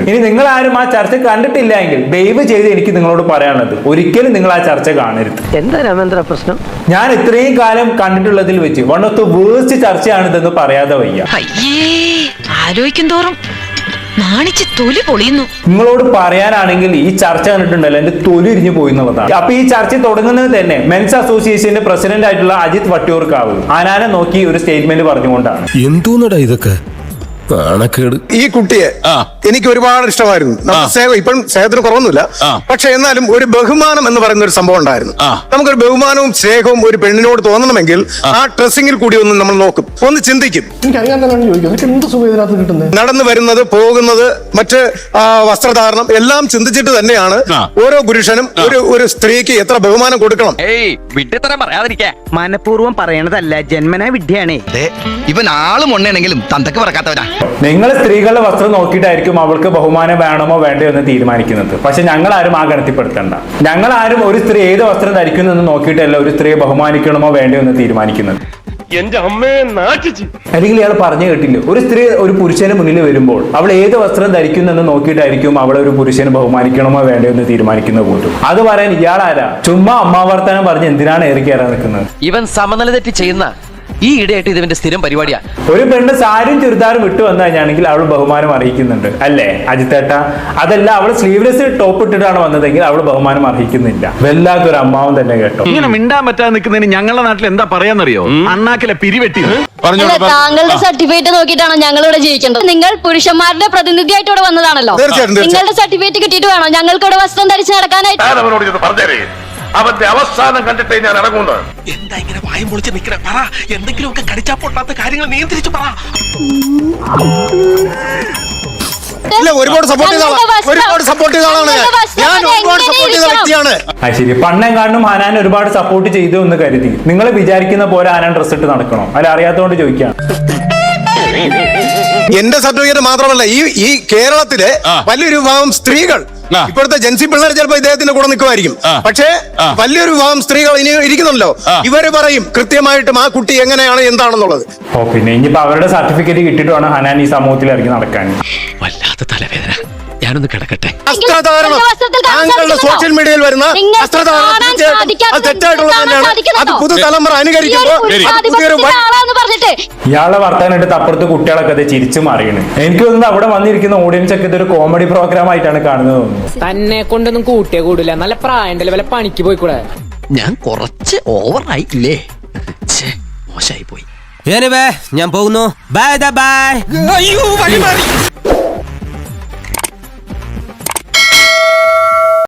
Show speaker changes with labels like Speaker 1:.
Speaker 1: ഇനി നിങ്ങൾ ആരും ആ ചർച്ച കണ്ടിട്ടില്ല എങ്കിൽ ദയവ് ചെയ്ത് എനിക്ക് നിങ്ങളോട് പറയാനുള്ളത് ഒരിക്കലും നിങ്ങൾ ആ ചർച്ച കാണരുത്.
Speaker 2: എന്താ രാമേന്ദ്ര പ്രശ്നം?
Speaker 1: ഞാൻ ഇത്രയും കാലം കണ്ടിട്ടുള്ളതിൽ വെച്ച് വൺ ഓഫ് ദ വേഴ്സ്റ്റ് ചർച്ചയാണിതെന്ന് പറയാതെ വയ്യ.
Speaker 3: ആലോചിക്കും തോറും നാണിച്ച് തൊലി പൊളിയുന്നു.
Speaker 1: നിങ്ങളോട് പറയാനാണെങ്കിൽ ഈ ചർച്ച കണ്ടിട്ടുണ്ടല്ലോ എന്റെ തൊലി ഇരിഞ്ഞു പോയി എന്നുള്ളതാണ്. അപ്പൊ ഈ ചർച്ച തുടങ്ങുന്നത് തന്നെ മെൻസ് അസോസിയേഷന്റെ പ്രസിഡന്റ് ആയിട്ടുള്ള അജിത് വട്ടിയൂർക്കാവ് ആനാനെ നോക്കി ഒരു സ്റ്റേറ്റ്മെന്റ് പറഞ്ഞുകൊണ്ടാണ്.
Speaker 4: എന്തോന്നടാ ഇതൊക്കെ?
Speaker 5: ഈ കുട്ടിയെ എനിക്ക് ഒരുപാട് ഇഷ്ടമായിരുന്നു. സ്നേഹം ഇപ്പോഴും സ്നേഹത്തിന് കുറവൊന്നുമില്ല. പക്ഷെ എന്നാലും ഒരു ബഹുമാനം എന്ന് പറയുന്ന ഒരു സംഭവം ഉണ്ടായിരുന്നു. നമുക്കൊരു ബഹുമാനവും സ്നേഹവും ഒരു പെണ്ണിനോട് തോന്നണമെങ്കിൽ ആ ഡ്രസ്സിങ്ങിൽ കൂടി ഒന്ന് നമ്മൾ നോക്കും, ഒന്ന് ചിന്തിക്കും. നടന്നു വരുന്നത്, പോകുന്നത്, മറ്റ് വസ്ത്രധാരണം എല്ലാം ചിന്തിച്ചിട്ട് തന്നെയാണ് ഓരോ പുരുഷനും ഒരു സ്ത്രീക്ക് എത്ര ബഹുമാനം കൊടുക്കണം.
Speaker 2: മനഃപൂർവ്വം പറയണതല്ല, ജന്മനാ വിദ്യയാണേ.
Speaker 6: ഇവൻ ആളും ഒണ്ണയാണെങ്കിലും തന്തക്ക് പറക്കാത്തവരാ.
Speaker 1: നിങ്ങൾ സ്ത്രീകളുടെ വസ്ത്രം നോക്കിയിട്ടായിരിക്കും അവൾക്ക് ബഹുമാനം വേണമോ വേണ്ടയോ എന്ന് തീരുമാനിക്കുന്നത്. പക്ഷെ ഞങ്ങൾ ആരും ആ ഗണത്തിൽപ്പെടുത്തണ്ട. ഞങ്ങൾ ആരും ഒരു സ്ത്രീ ഏത് വസ്ത്രം ധരിക്കുന്നു എന്ന് നോക്കിയിട്ടല്ല ഒരു സ്ത്രീയെ ബഹുമാനിക്കണമോ വേണ്ടയോ എന്ന് തീരുമാനിക്കുന്നത്. അല്ലെങ്കിൽ ഇയാൾ പറഞ്ഞു കേട്ടില്ല, ഒരു സ്ത്രീ ഒരു പുരുഷന് മുന്നിൽ വരുമ്പോൾ അവൾ ഏത് വസ്ത്രം ധരിക്കുന്നെന്ന് നോക്കിയിട്ടായിരിക്കും അവളെ ഒരു പുരുഷന് ബഹുമാനിക്കണമോ വേണ്ടയോ എന്ന് തീരുമാനിക്കുന്ന പോലും. അത് പറയാൻ ഇയാളാരാ? ചുമ്മാ അമ്മാവർത്തനം പറഞ്ഞ് എന്തിനാണ് ഏറി കയറാൻ നിൽക്കുന്നത്?
Speaker 7: ഇവൻ സമനില തെറ്റി ചെയ്യുന്ന ഈ ഇടയായിട്ട് ഇതിന്റെ സ്ഥിരം പരിപാടിയാ.
Speaker 1: ഒരു പെണ്ണ് സാരിയും ചുരിദാറും വിട്ടു വന്നു കഴിഞ്ഞാണെങ്കിൽ അവൾ ബഹുമാനം അറിയിക്കുന്നുണ്ട് അല്ലേ അജിത്തേട്ട? അതല്ല, അവൾ സ്ലീവ്ലെസ് ടോപ്പ് ഇട്ടിട്ടാണ് വന്നതെങ്കിൽ അവൾ ബഹുമാനം അർഹിക്കുന്നില്ല. വല്ലാത്തൊരു അമ്മാവൻ തന്നെ കേട്ടോ.
Speaker 8: ഇങ്ങനെ മിണ്ടാൻ പറ്റാതെ നിൽക്കുന്നതിന് ഞങ്ങളുടെ നാട്ടിൽ എന്താ പറയാന്നറിയോ? അണ്ണാക്കിലെ പിരിവെട്ടി.
Speaker 9: താങ്കളുടെ സർട്ടിഫിക്കറ്റ് നോക്കിയിട്ടാണോ ഞങ്ങൾ ഇവിടെ ജീവിക്കേണ്ടത്? നിങ്ങൾ പുരുഷന്മാരുടെ പ്രതിനിധിയായിട്ട് ഇവിടെ വന്നതാണല്ലോ. നിങ്ങളുടെ സർട്ടിഫിക്കറ്റ് കിട്ടിയിട്ട് വേണോ ഞങ്ങൾക്ക് ഇവിടെ വസ്ത്രം ധരിച്ച് നടക്കാനായിട്ട്?
Speaker 10: അവന്റെ അവസാനം കണ്ടിട്ടേ ഞാൻ ഇറങ്ങുന്നത്.
Speaker 4: എന്താ ഇങ്ങനെ വായും പൊളിച്ച് നിൽക്കണേ? പറ, എന്തെങ്കിലുമൊക്കെ കടിച്ചാ പൊട്ടാത്ത കാര്യങ്ങൾ നിയന്ത്രിച്ചു പറ.
Speaker 5: ഒരുപാട് സപ്പോർട്ട് ചെയ്ത ആളാണ് ഞാൻ, ഒരുപാട് സപ്പോർട്ട് ചെയ്ത വ്യക്തിയാണ്.
Speaker 1: ശരി, പണ്ണെങ്ങാണ്ടും ഹനാൻ ഒരുപാട് സപ്പോർട്ട് ചെയ്തു എന്ന് കരുതി നിങ്ങൾ വിചാരിക്കുന്ന പോലെ ഹനാൻ ഡ്രസ് ഇട്ട് നടക്കണോ? അല്ല, അറിയാത്തതുകൊണ്ട് ചോദിക്കാം.
Speaker 5: എന്റെ സർട്ടിഫിക്കറ്റ് മാത്രമല്ല, ഈ കേരളത്തിലെ വലിയൊരു വിഭാഗം സ്ത്രീകൾ, ഇപ്പോഴത്തെ ജെൻസി പിള്ളേർ ചിലപ്പോ ഇദ്ദേഹത്തിന്റെ കൂടെ നിൽക്കുമായിരിക്കും, പക്ഷേ വലിയൊരു വിഭാഗം സ്ത്രീകൾ ഇനി ഇരിക്കുന്നുണ്ടല്ലോ, ഇവര് പറയും കൃത്യമായിട്ടും ആ കുട്ടി എങ്ങനെയാണ് എന്താണെന്നുള്ളത്.
Speaker 1: ഓ, പിന്നെ ഇനിയിപ്പോ അവരുടെ സർട്ടിഫിക്കറ്റ് കിട്ടിയിട്ട് വേണം ഹനാൻ ഈ സമൂഹത്തിൽ ഇറങ്ങി നടക്കാൻ.
Speaker 4: വല്ലാത്ത തലവേദന, ഞാനൊന്ന് കിടക്കട്ടെ.
Speaker 5: താങ്കളുടെ സോഷ്യൽ മീഡിയയിൽ വരുന്ന അത് തെറ്റായിട്ടുള്ളത് തന്നെയാണ്. അത് പുതുതലമുറ അനുകരിക്കുമ്പോൾ
Speaker 1: ഇയാളെ വർത്താനായിട്ട് അപ്പുറത്ത് കുട്ടികളൊക്കെ അത് ചിരിച്ചു മാറിയാണ്. എനിക്ക് തോന്നുന്നത് അവിടെ വന്നിരിക്കുന്ന ഓഡിയൻസ് ഒക്കെ ഇതൊരു കോമഡി പ്രോഗ്രാം ആയിട്ടാണ് കാണുന്നത്.
Speaker 2: തന്നെ കൊണ്ടൊന്നും കൂട്ടിയേ കൂടില്ല, നല്ല പ്രായണ്ടല്ലേ, വല്ല പണിക്ക് പോയിക്കൂടെ?
Speaker 7: ഞാൻ കുറച്ച് ഓവറായില്ലേ? മോശമായി പോയി.
Speaker 4: ഞാൻ പോകുന്നു. Bye bye.